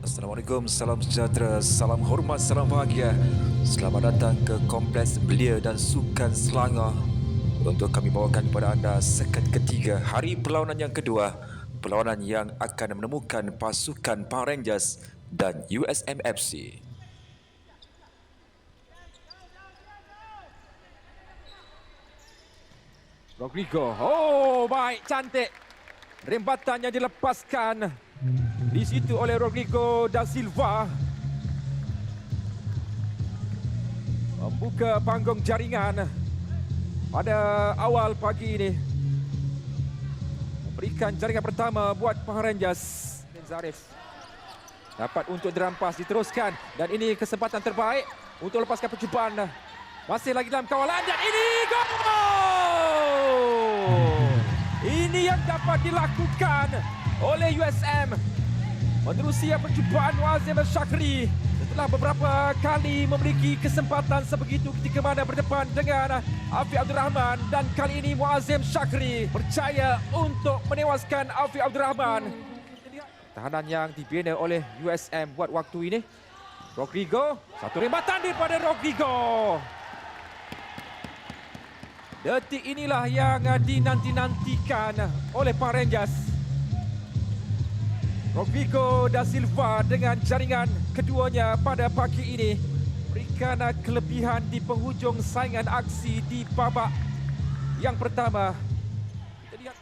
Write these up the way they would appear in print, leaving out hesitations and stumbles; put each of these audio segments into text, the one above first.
Assalamualaikum, salam sejahtera, salam hormat, salam bahagia. Selamat datang ke Kompleks Belia dan Sukan Selangor untuk kami bawakan kepada anda sekad ketiga hari perlawanan yang kedua, perlawanan yang akan menemukan pasukan Power Rangers dan USMFC. Rodrigo, oh baik, cantik. Rembatannya dilepaskan di situ oleh Rodrigo da Silva. Membuka panggung jaringan pada awal pagi ini. Memberikan jaringan pertama buat Power Rangers. Zarif dapat untuk dirampas, diteruskan. Dan ini kesempatan terbaik untuk lepaskan percubaan. Masih lagi dalam kawalan dan ini gol! Ini yang dapat dilakukan oleh USM menerusi percubaan Muazzam Syakri setelah beberapa kali memiliki kesempatan sebegitu ketika mana berdepan dengan Afiq Abdul Rahman, dan kali ini Muazzam Syakri percaya untuk menewaskan Afiq Abdul Rahman. Tahanan yang dibina oleh USM buat waktu ini. Rodrigo, satu rembatan daripada Rodrigo. Detik inilah yang dinanti-nantikan oleh Power Rangers. Rodrigo da Silva dengan jaringan keduanya pada pagi ini berikan kelebihan di penghujung saingan aksi di babak yang pertama. Kita lihat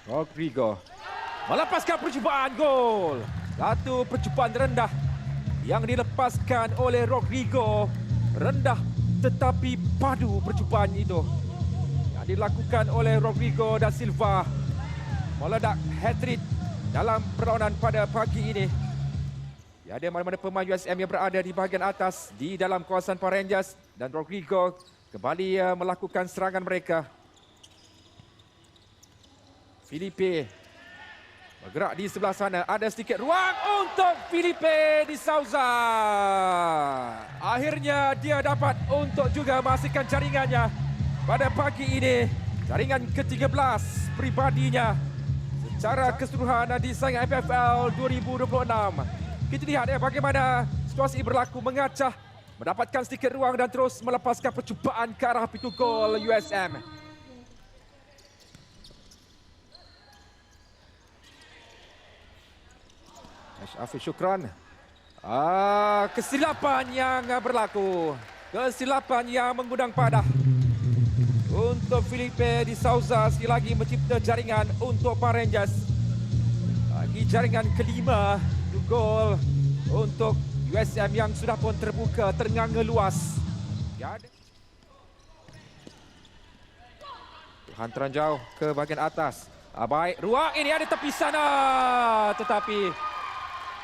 Rodrigo melepaskan percubaan, gol. Satu percubaan rendah yang dilepaskan oleh Rodrigo. Rendah tetapi padu percubaan itu yang dilakukan oleh Rodrigo da Silva. Meledak hat-trick dalam perlawanan pada pagi ini. Ada mana-mana pemain USM yang berada di bahagian atas di dalam kawasan Power Rangers, dan Rodrigo kembali melakukan serangan mereka. Filipe bergerak di sebelah sana. Ada sedikit ruang untuk Filipe di Souza. Akhirnya dia dapat untuk juga menghasilkan jaringannya pada pagi ini. Jaringan ke-13 pribadinya secara keseluruhan di saingan FFL 2026. Kita lihat bagaimana situasi berlaku, mengacah, mendapatkan sedikit ruang dan terus melepaskan percubaan ke arah pintu gol USM. Afiq Syukran. Kesilapan yang berlaku. Kesilapan yang mengundang padah. Untuk Filipe di Souza sekali lagi mencipta jaringan untuk Power Rangers. Lagi jaringan kelima. Gol untuk USM yang sudah pun terbuka, ternganga luas. Hantaran jauh ke bahagian atas. Baik, ruang ini ada tepi sana. Tetapi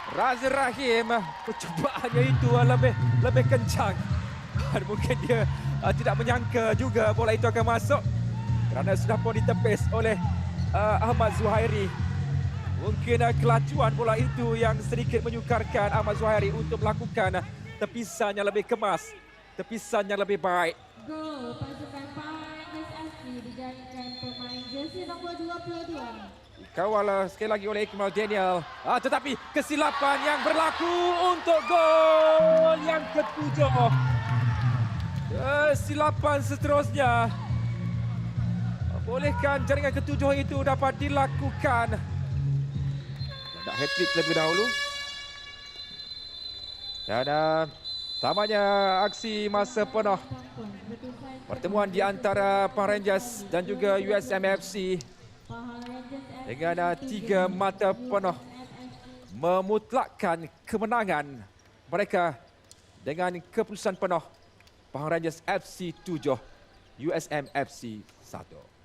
Razir Rahim, percubaannya itu lebih kencang. Mungkin dia tidak menyangka juga bola itu akan masuk kerana sudah pun ditepis oleh Ahmad Zuhairi. Mungkin kelajuan bola itu yang sedikit menyukarkan Ahmad Zuhairi untuk melakukan tepisan yang lebih kemas, tepisan yang lebih baik. Gol pasukan Power Rangers FC dijaringkan pemain jersey nombor 22. Kawal sekali lagi oleh Ikmal Daniel. Tetapi kesilapan yang berlaku untuk gol yang ke-7. Kesilapan seterusnya. Bolehkan jaringan ke-7 itu dapat dilakukan. Nak hat-trick terlebih dahulu. Dan tamanya aksi masa penuh pertemuan di antara Power Rangers dan juga USMFC dengan 3 mata penuh memutlakkan kemenangan mereka dengan keputusan penuh Power Rangers FC 7, USM FC 1.